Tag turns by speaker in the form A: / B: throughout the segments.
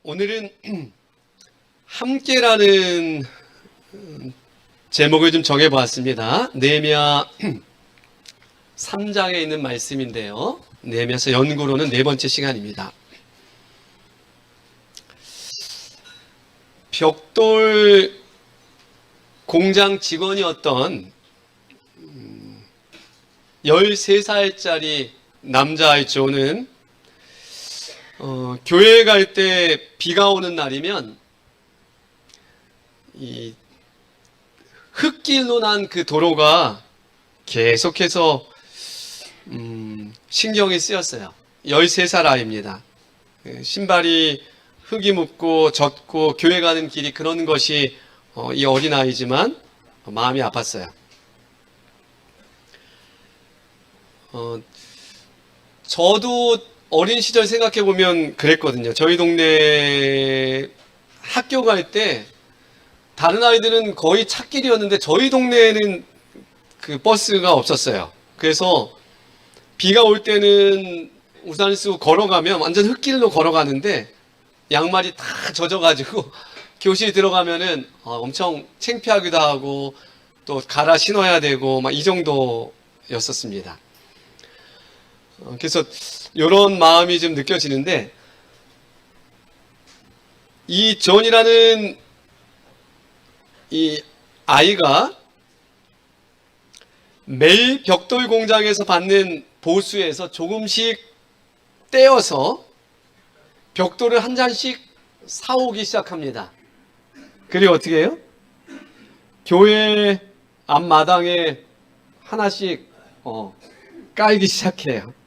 A: 오늘은 함께라는 제목을 좀 정해보았습니다. 느헤미야 3장에 있는 말씀인데요. 느헤미야서 연구로는 네 번째 시간입니다. 벽돌 공장 직원이었던 13살짜리 남자아이 조는 교회 갈 때 비가 오는 날이면 이 흙길로 난 그 도로가 계속해서 신경이 쓰였어요. 13살 아이입니다. 신발이 흙이 묻고 젖고 교회 가는 길이 그런 것이 이 어린아이지만 마음이 아팠어요. 저도 어린 시절 생각해보면 그랬거든요. 저희 동네 학교 갈 때 다른 아이들은 거의 찻길이었는데 저희 동네에는 그 버스가 없었어요. 그래서 비가 올 때는 우산을 쓰고 걸어가면 완전 흙길로 걸어가는데 양말이 다 젖어가지고 교실 들어가면은 엄청 창피하기도 하고 또 갈아 신어야 되고 막 이 정도였었습니다. 그래서 이런 마음이 좀 느껴지는데, 이 존이라는 이 아이가 매일 벽돌 공장에서 받는 보수에서 조금씩 떼어서 벽돌을 한 잔씩 사오기 시작합니다. 그리고 어떻게 해요? 교회 앞마당에 하나씩 깔기 시작해요.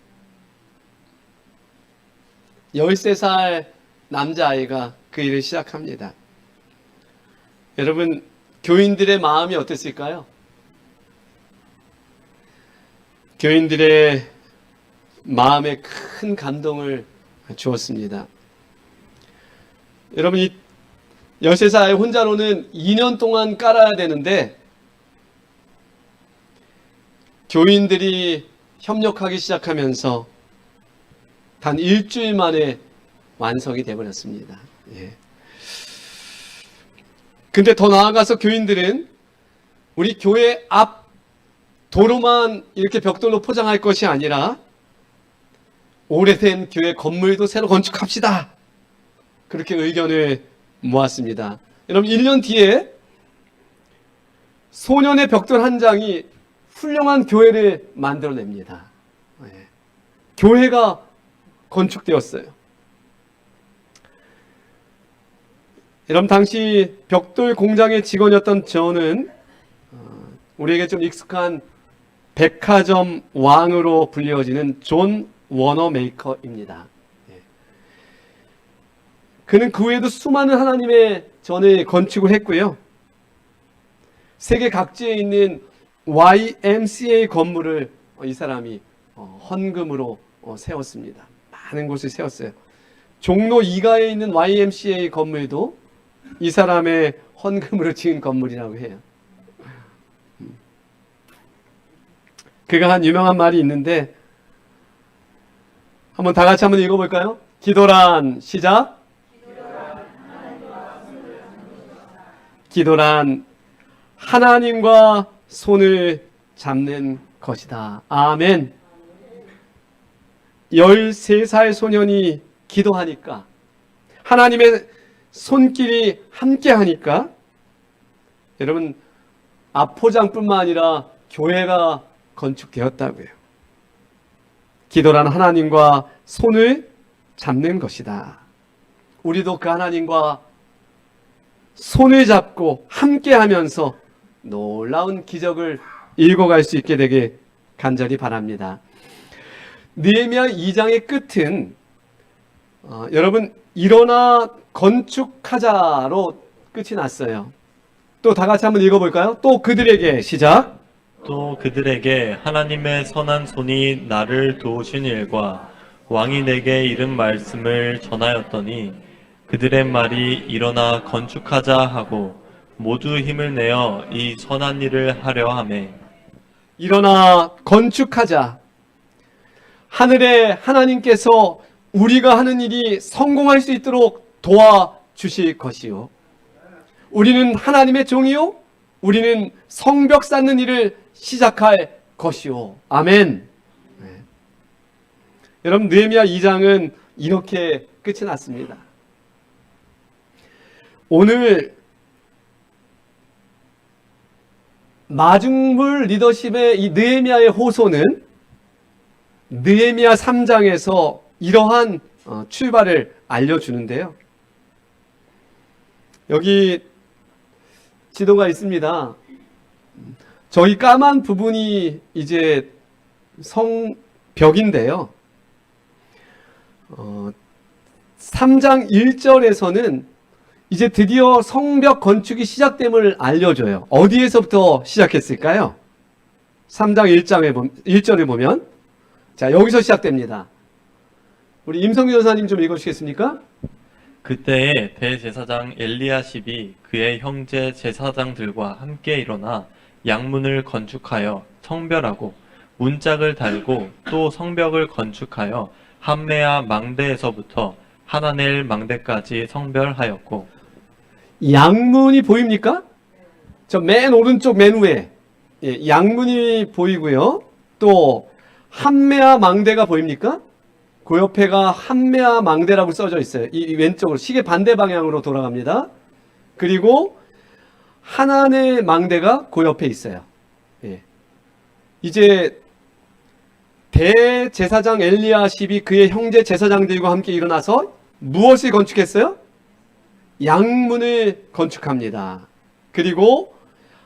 A: 13살 남자아이가 그 일을 시작합니다. 여러분, 교인들의 마음이 어땠을까요? 교인들의 마음에 큰 감동을 주었습니다. 여러분, 이 13살 혼자로는 2년 동안 깔아야 되는데 교인들이 협력하기 시작하면서 단 일주일 만에 완성이 되어버렸습니다. 근데 더 나아가서 교인들은 우리 교회 앞 도로만 이렇게 벽돌로 포장할 것이 아니라 오래된 교회 건물도 새로 건축합시다. 그렇게 의견을 모았습니다. 여러분, 1년 뒤에 소년의 벽돌 한 장이 훌륭한 교회를 만들어냅니다. 교회가 건축되었어요. 여러분, 당시 벽돌 공장의 직원이었던 저는 우리에게 좀 익숙한 백화점 왕으로 불리워지는 존 워너메이커입니다. 그는 그 외에도 수많은 하나님의 전을 건축을 했고요. 세계 각지에 있는 YMCA 건물을 이 사람이 헌금으로 세웠습니다. 많은 곳을 세웠어요. 종로 2가에 있는 YMCA 건물도 이 사람의 헌금으로 지은 건물이라고 해요. 그가 한 유명한 말이 있는데 한번 다 같이 한번 읽어볼까요? 기도란 시작. 기도란 하나님과 손을 잡는 것이다. 아멘. 13살 소년이 기도하니까, 하나님의 손길이 함께 하니까, 여러분, 압포장뿐만 아니라 교회가 건축되었다고요. 기도란 하나님과 손을 잡는 것이다. 우리도 그 하나님과 손을 잡고 함께 하면서 놀라운 기적을 읽어갈 수 있게 되길 간절히 바랍니다. 느헤미야 2장의 끝은 여러분, 일어나 건축하자로 끝이 났어요. 또 다 같이 한번 읽어볼까요? 또 그들에게 시작.
B: 또 그들에게 하나님의 선한 손이 나를 도우신 일과 왕이 내게 이른 말씀을 전하였더니 그들의 말이 일어나 건축하자 하고 모두 힘을 내어 이 선한 일을 하려 하매.
A: 일어나 건축하자. 하늘의 하나님께서 우리가 하는 일이 성공할 수 있도록 도와주실 것이요. 우리는 하나님의 종이요. 우리는 성벽 쌓는 일을 시작할 것이요. 아멘. 네. 여러분, 느헤미야 2장은 이렇게 끝이 났습니다. 오늘 마중물 리더십의 이 느헤미야의 호소는 느헤미야 3장에서 이러한 출발을 알려주는데요. 여기 지도가 있습니다. 저기 까만 부분이 이제 성벽인데요. 3장 1절에서는 이제 드디어 성벽 건축이 시작됨을 알려줘요. 어디에서부터 시작했을까요? 3장 1절에 보면, 자, 여기서 시작됩니다. 우리 임성규 전사님 좀 읽어주시겠습니까?
B: 그때에 대제사장 엘리야십이 그의 형제 제사장들과 함께 일어나 양문을 건축하여 성별하고 문짝을 달고 또 성벽을 건축하여 함메아 망대에서부터 하나넬 망대까지 성별하였고.
A: 양문이 보입니까? 저 맨 오른쪽 맨 위에 양문이 보이고요. 또 함메아 망대가 보입니까? 그 옆에가 함메아 망대라고 써져 있어요. 이 왼쪽으로 시계 반대 방향으로 돌아갑니다. 그리고 하나넬 망대가 그 옆에 있어요. 이제 대제사장 엘리야십이 그의 형제 제사장들과 함께 일어나서 무엇을 건축했어요? 양문을 건축합니다. 그리고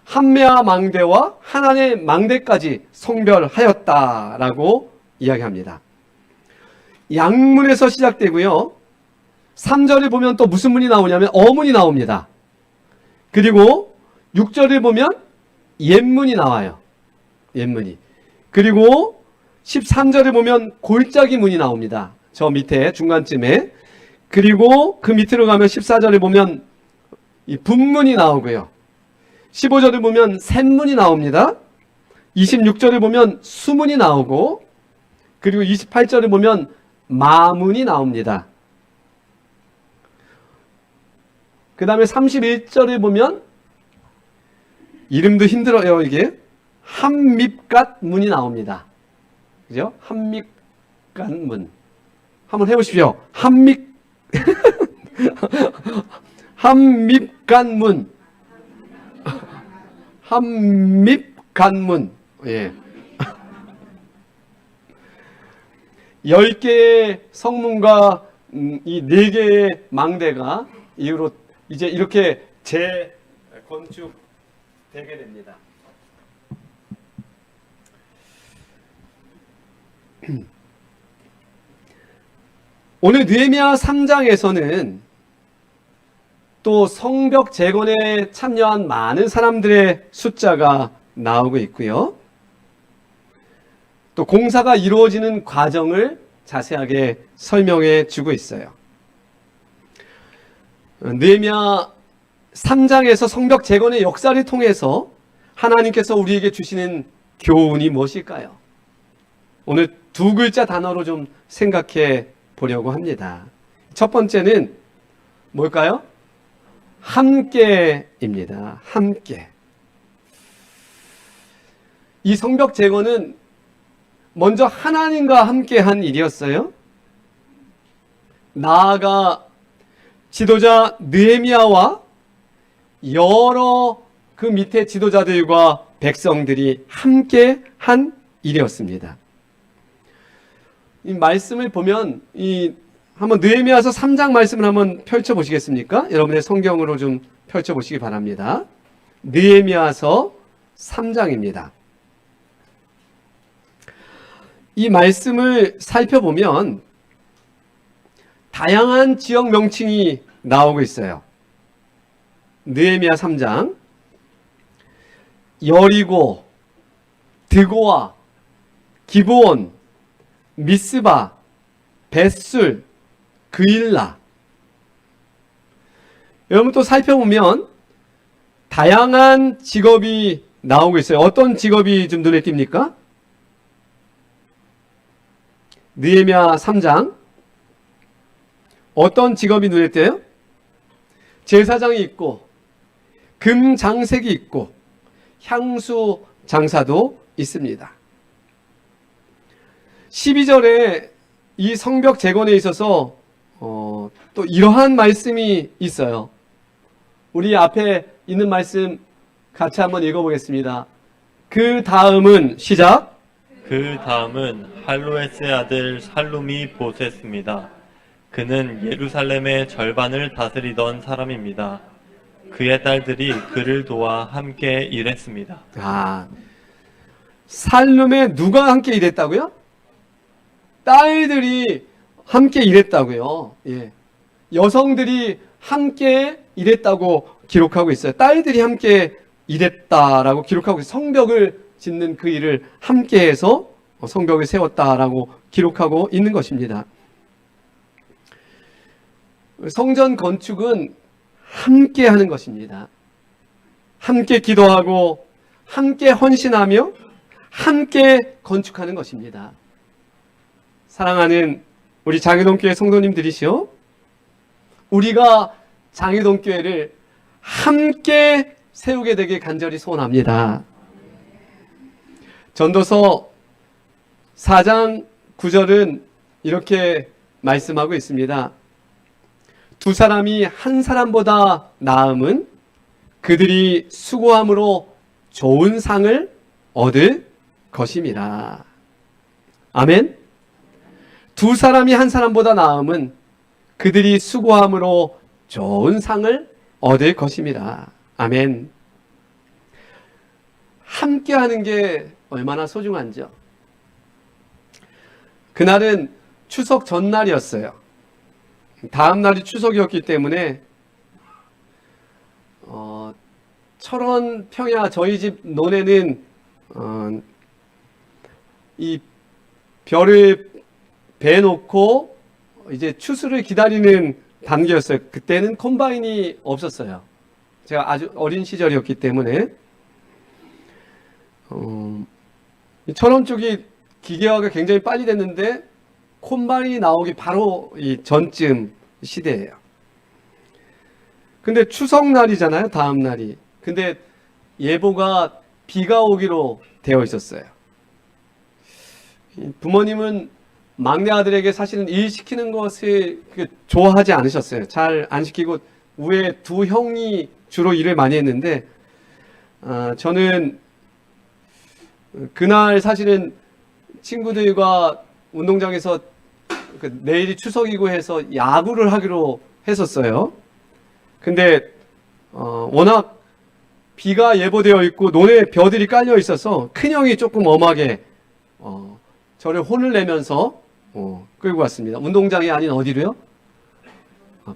A: 함메아 망대와 하나넬 망대까지 성별하였다라고 이야기합니다. 양문에서 시작되고요. 3절을 보면 또 무슨 문이 나오냐면 어문이 나옵니다. 그리고 6절을 보면 옛문이 나와요. 옛문이. 그리고 13절을 보면 골짜기 문이 나옵니다. 저 밑에 중간쯤에. 그리고 그 밑으로 가면 14절에 보면 이 분문이 나오고요. 15절에 보면 샘문이 나옵니다. 26절에 보면 수문이 나오고, 그리고 28절에 보면 마문이 나옵니다. 그 다음에 31절에 보면 이름도 힘들어요. 이게 함밉갓 문이 나옵니다. 그죠? 함밉갓 문. 한번 해보십시오. 함밉간문. 함밉간문. 예. 10개의 성문과 이 4개의 망대가 이후로 이제 이렇게 재건축되게 됩니다. 오늘 느헤미야 3장에서는 또 성벽 재건에 참여한 많은 사람들의 숫자가 나오고 있고요. 또 공사가 이루어지는 과정을 자세하게 설명해 주고 있어요. 느헤미야 3장에서 성벽 재건의 역사를 통해서 하나님께서 우리에게 주시는 교훈이 무엇일까요? 오늘 2글자 단어로 좀 생각해 보려고 합니다. 첫 번째는 뭘까요? 함께입니다. 함께. 이 성벽 재건은 먼저 하나님과 함께한 일이었어요. 나아가 지도자 느헤미야와 여러 그 밑에 지도자들과 백성들이 함께한 일이었습니다. 이 말씀을 보면 한번 느헤미야서 3장 말씀을 한번 펼쳐 보시겠습니까? 여러분의 성경으로 좀 펼쳐 보시기 바랍니다. 느헤미야서 3장입니다. 이 말씀을 살펴보면 다양한 지역 명칭이 나오고 있어요. 느헤미야 3장, 여리고, 드고아, 기브온, 미스바, 벳술, 그일라. 여러분 또 살펴보면 다양한 직업이 나오고 있어요. 어떤 직업이 좀 눈에 띕니까? 느헤미야 3장 어떤 직업이 눈에 띄어요? 제사장이 있고 금장색이 있고 향수 장사도 있습니다. 12절에 이 성벽 재건에 있어서 또 이러한 말씀이 있어요. 우리 앞에 있는 말씀 같이 한번 읽어보겠습니다. 그 다음은 시작.
B: 그 다음은 할로에스의 아들 살룸이 보셌습니다. 그는 예루살렘의 절반을 다스리던 사람입니다. 그의 딸들이 그를 도와 함께 일했습니다.
A: 살룸에 누가 함께 일했다고요? 딸들이 함께 일했다고요. 예. 여성들이 함께 일했다고 기록하고 있어요. 딸들이 함께 일했다라고 기록하고 있어요. 성벽을 짓는 그 일을 함께 해서 성벽을 세웠다라고 기록하고 있는 것입니다. 성전 건축은 함께 하는 것입니다. 함께 기도하고 함께 헌신하며 함께 건축하는 것입니다. 사랑하는 우리 장희동교회 성도님들이시오, 우리가 장희동교회를 함께 세우게 되길 간절히 소원합니다. 전도서 4장 9절은 이렇게 말씀하고 있습니다. 두 사람이 한 사람보다 나음은 그들이 수고함으로 좋은 상을 얻을 것임이라. 아멘. 두 사람이 한 사람보다 나음은 그들이 수고함으로 좋은 상을 얻을 것임이라. 아멘. 함께 하는 게 얼마나 소중한지요. 그날은 추석 전날이었어요. 다음 날이 추석이었기 때문에 철원 평야 저희 집 논에는 이 별을 베놓고 이제 추수를 기다리는 단계였어요. 그때는 콤바인이 없었어요. 제가 아주 어린 시절이었기 때문에 철원 쪽이 기계화가 굉장히 빨리 됐는데 콤바인이 나오기 바로 이 전쯤 시대예요. 근데 추석날이잖아요, 다음 날이. 근데 예보가 비가 오기로 되어 있었어요. 부모님은 막내 아들에게 사실은 일 시키는 것을 좋아하지 않으셨어요. 잘 안 시키고 위에 두 형이 주로 일을 많이 했는데 저는 그날 사실은 친구들과 운동장에서 내일이 추석이고 해서 야구를 하기로 했었어요. 근데 워낙 비가 예보되어 있고 논에 벼들이 깔려 있어서 큰형이 조금 엄하게 저를 혼을 내면서 끌고 갔습니다. 운동장이 아닌 어디로요?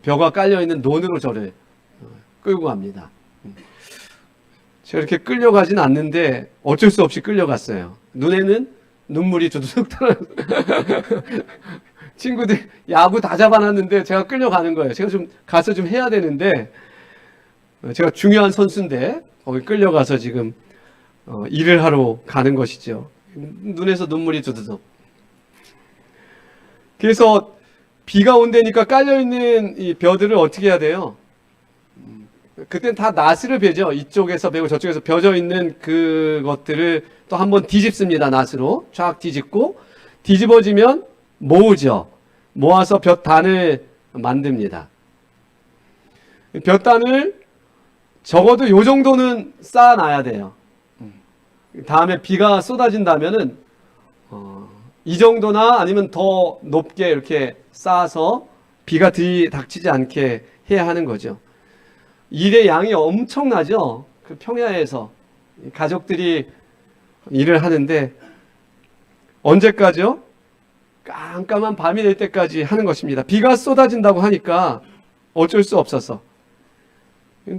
A: 벼가 깔려 있는 논으로 저를 끌고 갑니다. 제가 이렇게 끌려가진 않는데 어쩔 수 없이 끌려갔어요. 눈에는 눈물이 두둑 떨어져. 친구들 야구 다 잡아놨는데 제가 끌려가는 거예요. 제가 좀 가서 좀 해야 되는데 제가 중요한 선수인데 거기 끌려가서 지금 일을 하러 가는 것이죠. 눈에서 눈물이 두두둑. 그래서 비가 온다니까 깔려있는 이 벼들을 어떻게 해야 돼요? 그땐 다 낫으로 베죠. 이쪽에서 베고 저쪽에서 벼져 있는 그것들을 또 한번 뒤집습니다. 낫으로 쫙 뒤집고 뒤집어지면 모으죠. 모아서 볕단을 만듭니다. 볕단을 적어도 요 정도는 쌓아놔야 돼요. 다음에 비가 쏟아진다면은 이 정도나 아니면 더 높게 이렇게 쌓아서 비가 들이닥치지 않게 해야 하는 거죠. 일의 양이 엄청나죠. 그 평야에서 가족들이 일을 하는데 언제까지요? 깜깜한 밤이 될 때까지 하는 것입니다. 비가 쏟아진다고 하니까 어쩔 수 없어서.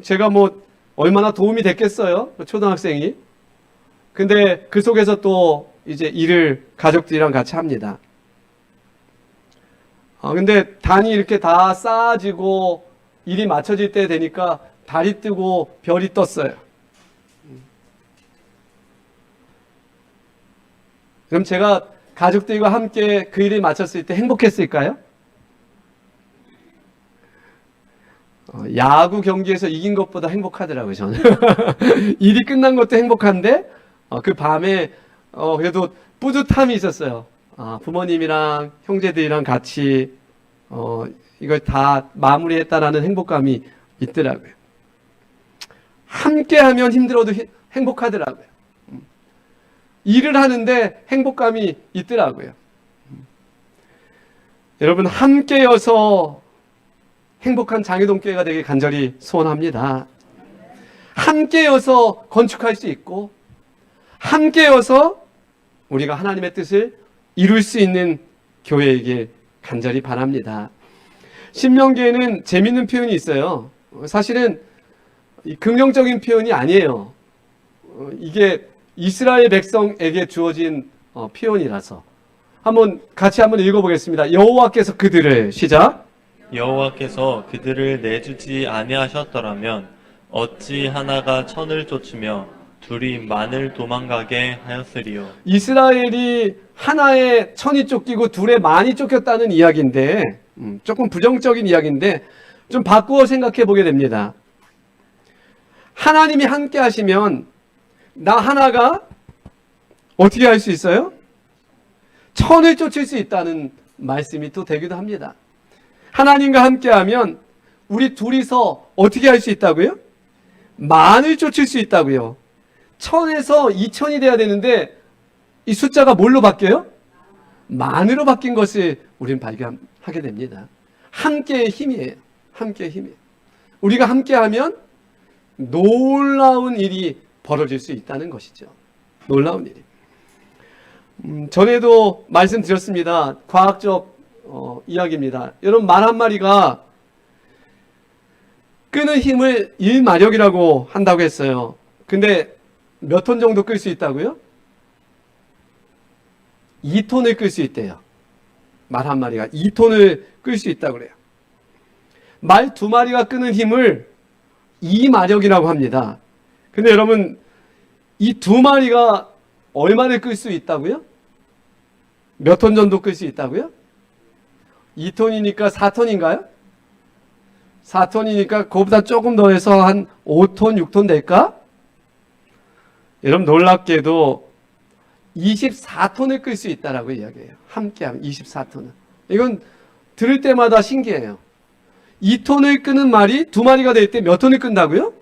A: 제가 뭐 얼마나 도움이 됐겠어요? 초등학생이. 근데 그 속에서 또 이제 일을 가족들이랑 같이 합니다. 근데 단이 이렇게 다 쌓아지고 일이 맞춰질 때 되니까 달이 뜨고 별이 떴어요. 그럼 제가 가족들과 함께 그 일을 마쳤을 때 행복했을까요? 야구 경기에서 이긴 것보다 행복하더라고요, 저는. 일이 끝난 것도 행복한데, 그 밤에, 그래도 뿌듯함이 있었어요. 부모님이랑 형제들이랑 같이, 이걸 다 마무리했다라는 행복감이 있더라고요. 함께 하면 힘들어도 행복하더라고요. 일을 하는데 행복감이 있더라고요. 여러분, 함께여서 행복한 장애동교회가 되길 간절히 소원합니다. 함께여서 건축할 수 있고, 함께여서 우리가 하나님의 뜻을 이룰 수 있는 교회이길 간절히 바랍니다. 신명기에는 재밌는 표현이 있어요. 사실은 긍정적인 표현이 아니에요. 이게 이스라엘 백성에게 주어진 표현이라서 같이 한번 읽어보겠습니다. 여호와께서 그들을 시작.
B: 여호와께서 그들을 내주지 아니하셨더라면 어찌 하나가 천을 쫓으며 둘이 만을 도망가게 하였으리요.
A: 이스라엘이 하나에 천이 쫓기고 둘에 만이 쫓겼다는 이야기인데, 조금 부정적인 이야기인데 좀 바꾸어 생각해 보게 됩니다. 하나님이 함께 하시면 나 하나가 어떻게 할 수 있어요? 천을 쫓을 수 있다는 말씀이 또 되기도 합니다. 하나님과 함께하면 우리 둘이서 어떻게 할 수 있다고요? 만을 쫓을 수 있다고요. 천에서 2000이 돼야 되는데 이 숫자가 뭘로 바뀌어요? 만으로 바뀐 것을 우리는 발견하게 됩니다. 함께의 힘이에요. 함께의 힘이에요. 우리가 함께하면 놀라운 일이 벌어질 수 있다는 것이죠. 놀라운 일이. 전에도 말씀드렸습니다. 과학적 이야기입니다. 여러분, 말 한 마리가 끄는 힘을 1마력이라고 한다고 했어요. 근데 몇 톤 정도 끌 수 있다고요? 2톤을 끌 수 있대요. 말 한 마리가 2톤을 끌 수 있다고 그래요. 말 2마리가 끄는 힘을 2마력이라고 합니다. 근데 여러분, 이 2마리가 얼마를 끌 수 있다고요? 몇 톤 정도 끌 수 있다고요? 2톤이니까 4톤인가요? 4톤이니까 그거보다 조금 더 해서 한 5톤, 6톤 될까? 여러분, 놀랍게도 24톤을 끌 수 있다라고 이야기해요. 함께하면 24톤을. 이건 들을 때마다 신기해요. 2톤을 끄는 말이 2마리가 될 때 몇 톤을 끈다고요?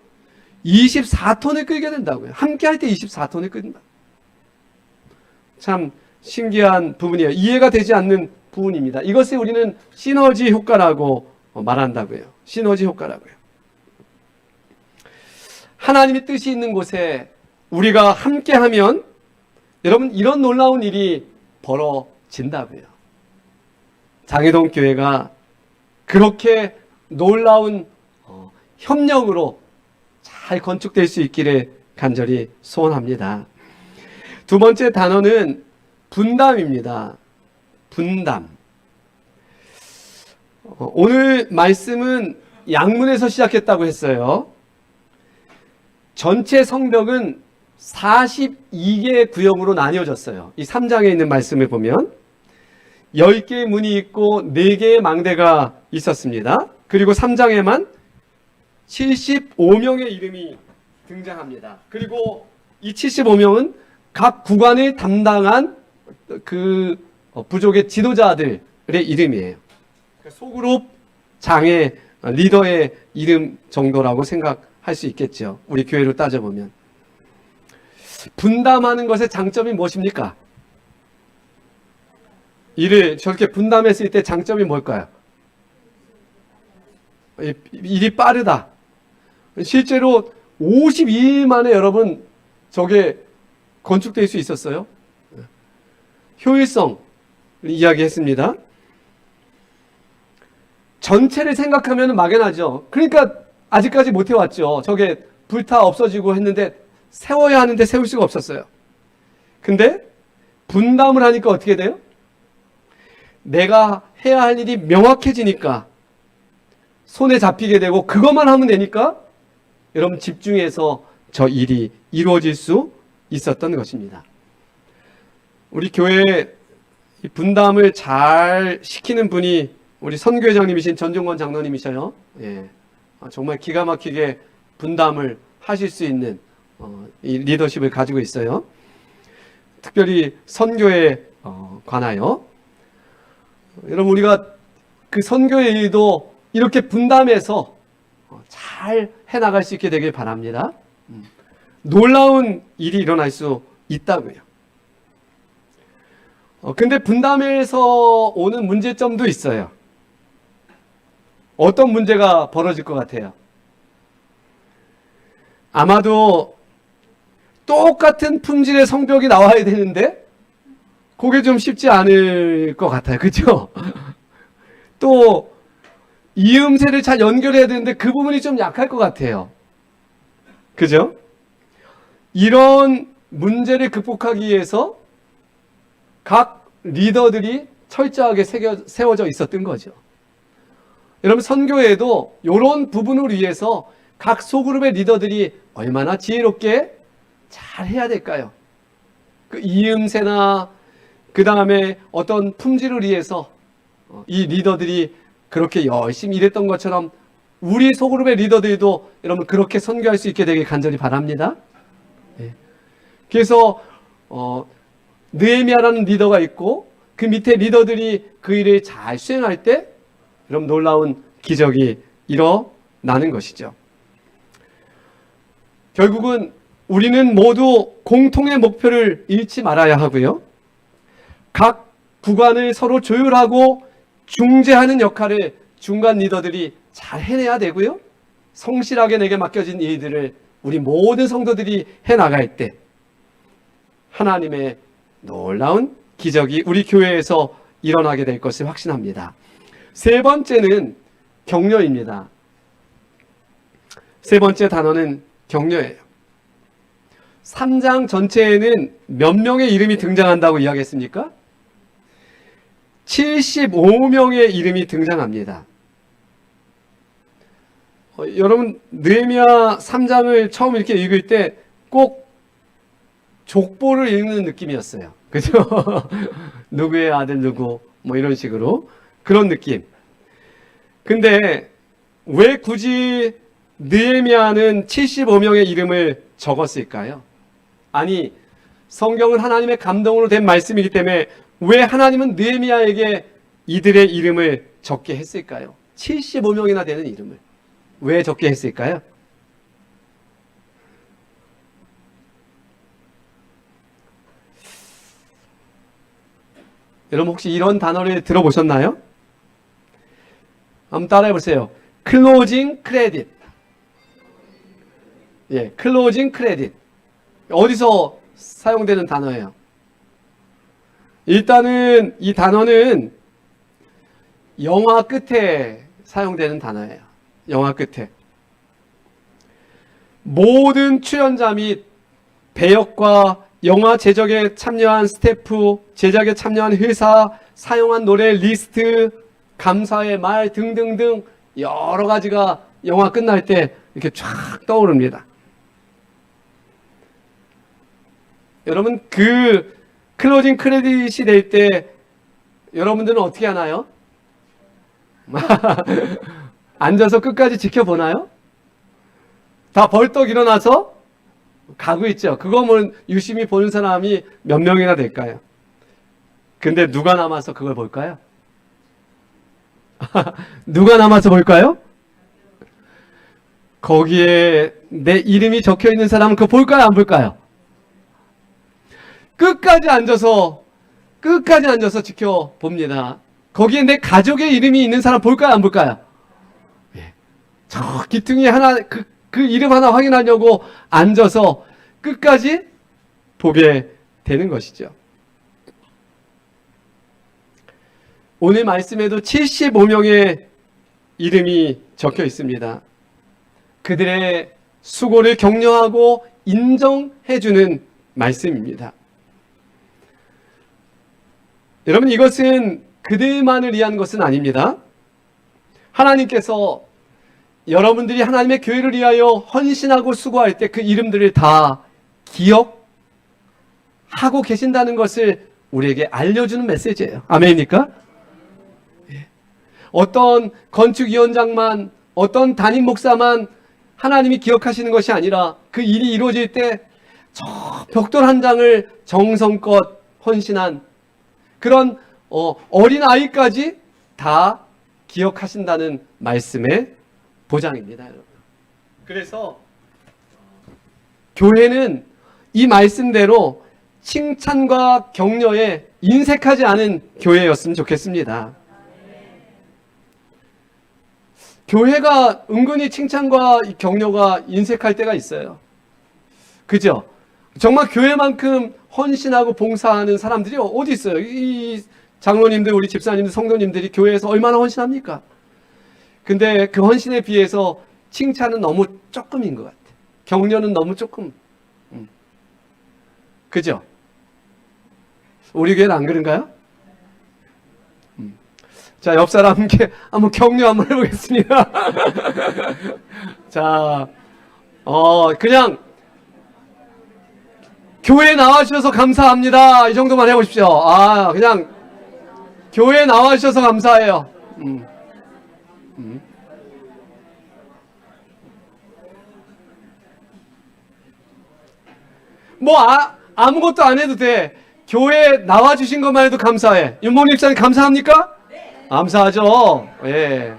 A: 24톤을 끌게 된다고요. 함께할 때 24톤을 끈다. 참 신기한 부분이에요. 이해가 되지 않는 부분입니다. 이것을 우리는 시너지 효과라고 말한다고요. 시너지 효과라고요. 하나님의 뜻이 있는 곳에 우리가 함께하면 여러분, 이런 놀라운 일이 벌어진다고요. 장애동 교회가 그렇게 놀라운 협력으로 잘 건축될 수 있기를 간절히 소원합니다. 두 번째 단어는 분담입니다. 분담. 오늘 말씀은 양문에서 시작했다고 했어요. 전체 성벽은 42개의 구역으로 나뉘어졌어요. 이 3장에 있는 말씀을 보면 10개의 문이 있고 4개의 망대가 있었습니다. 그리고 3장에만 75명의 이름이 등장합니다. 그리고 이 75명은 각 구간을 담당한 그 부족의 지도자들의 이름이에요. 소그룹 장애 리더의 이름 정도라고 생각할 수 있겠죠. 우리 교회로 따져보면. 분담하는 것의 장점이 무엇입니까? 일을 저렇게 분담했을 때 장점이 뭘까요? 일이 빠르다. 실제로 52일 만에 여러분 저게 건축될 수 있었어요. 효율성 이야기했습니다. 전체를 생각하면 막연하죠. 그러니까 아직까지 못 해왔죠. 저게 불타 없어지고 했는데 세워야 하는데 세울 수가 없었어요. 근데 분담을 하니까 어떻게 돼요? 내가 해야 할 일이 명확해지니까 손에 잡히게 되고 그것만 하면 되니까 여러분 집중해서 저 일이 이루어질 수 있었던 것입니다. 우리 교회에 분담을 잘 시키는 분이 우리 선교회장님이신 전종건 장로님이셔요. 예. 정말 기가 막히게 분담을 하실 수 있는 이 리더십을 가지고 있어요. 특별히 선교에 관하여 여러분, 우리가 그 선교의 일도 이렇게 분담해서 잘 해나갈 수 있게 되길 바랍니다. 놀라운 일이 일어날 수 있다고요. 근데 분담에서 오는 문제점도 있어요. 어떤 문제가 벌어질 것 같아요? 아마도 똑같은 품질의 성벽이 나와야 되는데 그게 좀 쉽지 않을 것 같아요. 그죠? 또 이음새를 잘 연결해야 되는데 그 부분이 좀 약할 것 같아요. 그죠? 이런 문제를 극복하기 위해서 각 리더들이 철저하게 세워져 있었던 거죠. 여러분, 선교에도 이런 부분을 위해서 각 소그룹의 리더들이 얼마나 지혜롭게 잘 해야 될까요? 그 이음새나 그 다음에 어떤 품질을 위해서 이 리더들이 그렇게 열심히 일했던 것처럼 우리 소그룹의 리더들도 여러분 그렇게 선교할 수 있게 되길 간절히 바랍니다. 그래서 느헤미야라는 리더가 있고 그 밑에 리더들이 그 일을 잘 수행할 때 여러분 놀라운 기적이 일어나는 것이죠. 결국은 우리는 모두 공통의 목표를 잃지 말아야 하고요. 각 구간을 서로 조율하고 중재하는 역할을 중간 리더들이 잘 해내야 되고요. 성실하게 내게 맡겨진 일들을 우리 모든 성도들이 해나갈 때 하나님의 놀라운 기적이 우리 교회에서 일어나게 될 것을 확신합니다. 세 번째는 격려입니다. 세 번째 단어는 격려예요. 3장 전체에는 몇 명의 이름이 등장한다고 이야기했습니까? 75명의 이름이 등장합니다. 여러분, 느헤미야 3장을 처음 이렇게 읽을 때 꼭 족보를 읽는 느낌이었어요. 그죠? 누구의 아들 누구 뭐 이런 식으로 그런 느낌. 근데 왜 굳이 느헤미야는 75명의 이름을 적었을까요? 아니, 성경은 하나님의 감동으로 된 말씀이기 때문에 왜 하나님은 느헤미야에게 이들의 이름을 적게 했을까요? 75명이나 되는 이름을 왜 적게 했을까요? 여러분 혹시 이런 단어를 들어보셨나요? 한번 따라해 보세요. 클로징 크레딧. 예, 클로징 크레딧. 어디서 사용되는 단어예요? 일단은 이 단어는 영화 끝에 사용되는 단어예요. 영화 끝에. 모든 출연자 및 배역과 영화 제작에 참여한 스태프, 제작에 참여한 회사, 사용한 노래 리스트, 감사의 말 등등등 여러 가지가 영화 끝날 때 이렇게 쫙 떠오릅니다. 여러분, 그 클로징 크레딧이 될 때 여러분들은 어떻게 하나요? 앉아서 끝까지 지켜보나요? 다 벌떡 일어나서 가고 있죠. 그거 뭐 유심히 보는 사람이 몇 명이나 될까요? 근데 누가 남아서 그걸 볼까요? 누가 남아서 볼까요? 거기에 내 이름이 적혀 있는 사람은 그거 볼까요? 안 볼까요? 끝까지 앉아서 지켜봅니다. 거기에 내 가족의 이름이 있는 사람 볼까요? 안 볼까요? 예. 저 기퉁이 하나, 그 이름 하나 확인하려고 앉아서 끝까지 보게 되는 것이죠. 오늘 말씀에도 75명의 이름이 적혀 있습니다. 그들의 수고를 격려하고 인정해주는 말씀입니다. 여러분, 이것은 그들만을 위한 것은 아닙니다. 하나님께서 여러분들이 하나님의 교회를 위하여 헌신하고 수고할 때 그 이름들을 다 기억하고 계신다는 것을 우리에게 알려주는 메시지예요. 아멘입니까? 어떤 건축위원장만 어떤 담임 목사만 하나님이 기억하시는 것이 아니라 그 일이 이루어질 때 저 벽돌 한 장을 정성껏 헌신한 그런 어린 아이까지 다 기억하신다는 말씀의 보장입니다, 여러분. 그래서 교회는 이 말씀대로 칭찬과 격려에 인색하지 않은 교회였으면 좋겠습니다. 교회가 은근히 칭찬과 격려가 인색할 때가 있어요. 그죠? 정말 교회만큼 헌신하고 봉사하는 사람들이 어디 있어요? 이 장로님들, 우리 집사님들, 성도님들이 교회에서 얼마나 헌신합니까? 근데 그 헌신에 비해서 칭찬은 너무 조금인 것 같아. 격려는 너무 조금. 그죠? 우리 교회는 안 그런가요? 자, 옆 사람께 한번 격려 한번 해보겠습니다. 자, 그냥 교회 나와주셔서 감사합니다. 이 정도만 해보십시오. 그냥 교회 나와주셔서 감사해요. 뭐 아무것도 안 해도 돼. 교회 나와주신 것만 해도 감사해. 윤봉립 목사님 감사합니까? 네. 감사하죠. 예.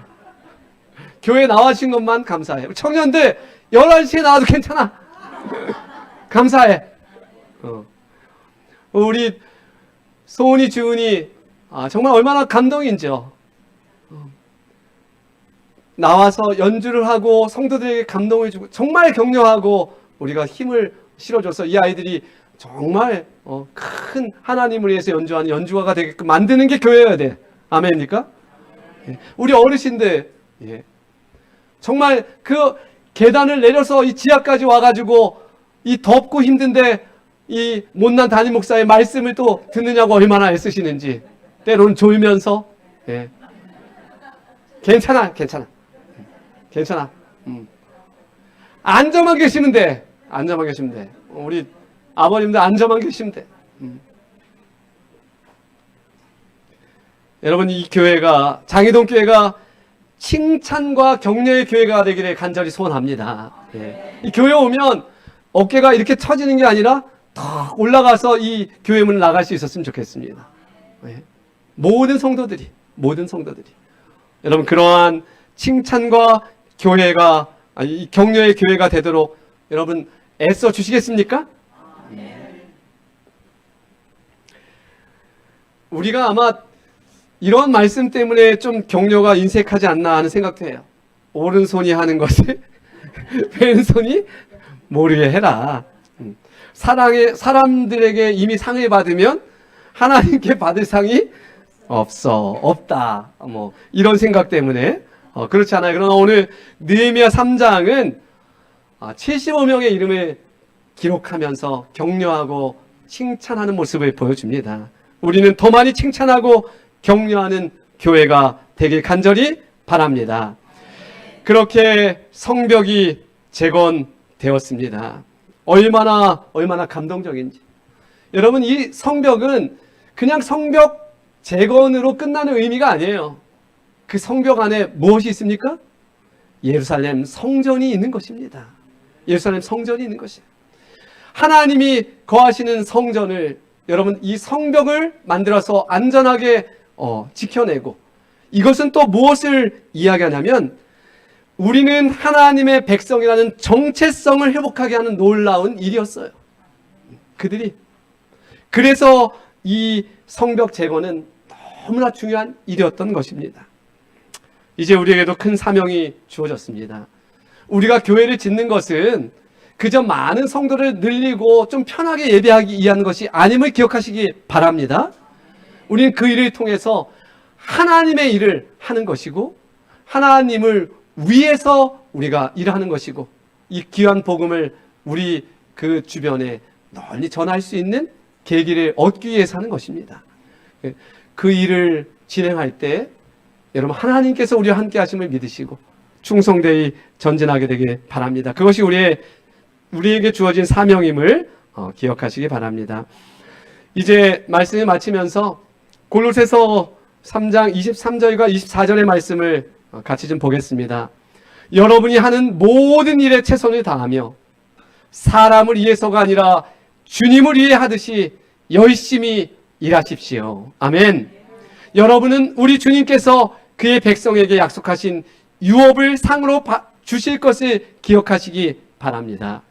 A: 교회 나와주신 것만 감사해. 청년들 11시에 나와도 괜찮아. 감사해. 우리 소은이, 주은이 정말 얼마나 감동인지요. 나와서 연주를 하고 성도들에게 감동을 주고 정말 격려하고 우리가 힘을 실어줘서 이 아이들이 정말 큰 하나님을 위해서 연주하는 연주가가 되게끔 만드는 게 교회여야 돼. 아멘입니까? 예. 우리 어르신들 정말 그 계단을 내려서 이 지하까지 와가지고 이 덥고 힘든데 이 못난 담임 목사의 말씀을 또 듣느냐고 얼마나 애쓰시는지 때로는 졸면서 괜찮아 앉아만 계시면 돼. 우리 아버님들 앉아만 계시면 돼. 여러분, 이 교회가 장희동 교회가 칭찬과 격려의 교회가 되기를 간절히 소원합니다. 이 교회 오면 어깨가 이렇게 처지는 게 아니라 더 올라가서 이 교회 문을 나갈 수 있었으면 좋겠습니다. 모든 성도들이 여러분, 그러한 칭찬과 교회가 이 격려의 교회가 되도록 여러분 애써 주시겠습니까? 우리가 아마 이런 말씀 때문에 좀 격려가 인색하지 않나 하는 생각도 해요. 오른손이 하는 것을 왼손이 모르게 해라. 사람들에게 이미 상을 받으면 하나님께 받을 상이 없다. 뭐 이런 생각 때문에 그렇지 않아요. 그러나 오늘 느헤미야 3장은 75명의 이름을 기록하면서 격려하고 칭찬하는 모습을 보여줍니다. 우리는 더 많이 칭찬하고 격려하는 교회가 되길 간절히 바랍니다. 그렇게 성벽이 재건되었습니다. 얼마나 감동적인지. 여러분, 이 성벽은 그냥 성벽 재건으로 끝나는 의미가 아니에요. 그 성벽 안에 무엇이 있습니까? 예루살렘 성전이 있는 것입니다. 예루살렘 성전이 있는 것이에요. 하나님이 거하시는 성전을, 여러분, 이 성벽을 만들어서 안전하게 지켜내고, 이것은 또 무엇을 이야기하냐면 우리는 하나님의 백성이라는 정체성을 회복하게 하는 놀라운 일이었어요. 그들이. 그래서 이 성벽 재건은 너무나 중요한 일이었던 것입니다. 이제 우리에게도 큰 사명이 주어졌습니다. 우리가 교회를 짓는 것은 그저 많은 성도를 늘리고 좀 편하게 예배하기 위한 것이 아님을 기억하시기 바랍니다. 우리는 그 일을 통해서 하나님의 일을 하는 것이고, 하나님을 위해서 우리가 일하는 것이고, 이 귀한 복음을 우리 그 주변에 널리 전할 수 있는 계기를 얻기 위해서 하는 것입니다. 그 일을 진행할 때 여러분, 하나님께서 우리와 함께 하심을 믿으시고 충성되이 전진하게 되길 바랍니다. 그것이 우리에게 주어진 사명임을 기억하시기 바랍니다. 이제 말씀을 마치면서 골로새서 3장 23절과 24절의 말씀을 같이 좀 보겠습니다. 여러분이 하는 모든 일에 최선을 다하며 사람을 위해서가 아니라 주님을 위해 하듯이 열심히 일하십시오. 아멘. 여러분은 우리 주님께서 그의 백성에게 약속하신 유업을 상으로 주실 것을 기억하시기 바랍니다.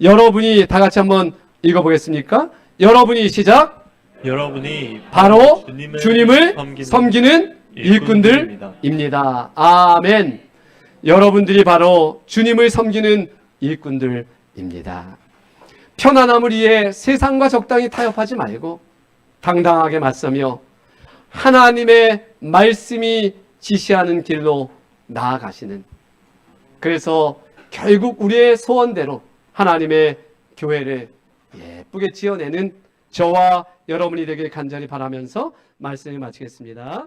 A: 여러분이 다 같이 한번 읽어보겠습니까? 여러분이 시작.
B: 여러분이
A: 바로
B: 주님을
A: 주님을 섬기는 일꾼들입니다. 아멘. 여러분들이 바로 주님을 섬기는 일꾼들입니다. 편안함을 위해 세상과 적당히 타협하지 말고 당당하게 맞서며 하나님의 말씀이 지시하는 길로 나아가시는, 그래서 결국 우리의 소원대로 하나님의 교회를 예쁘게 지어내는 저와 여러분이 되길 간절히 바라면서 말씀을 마치겠습니다.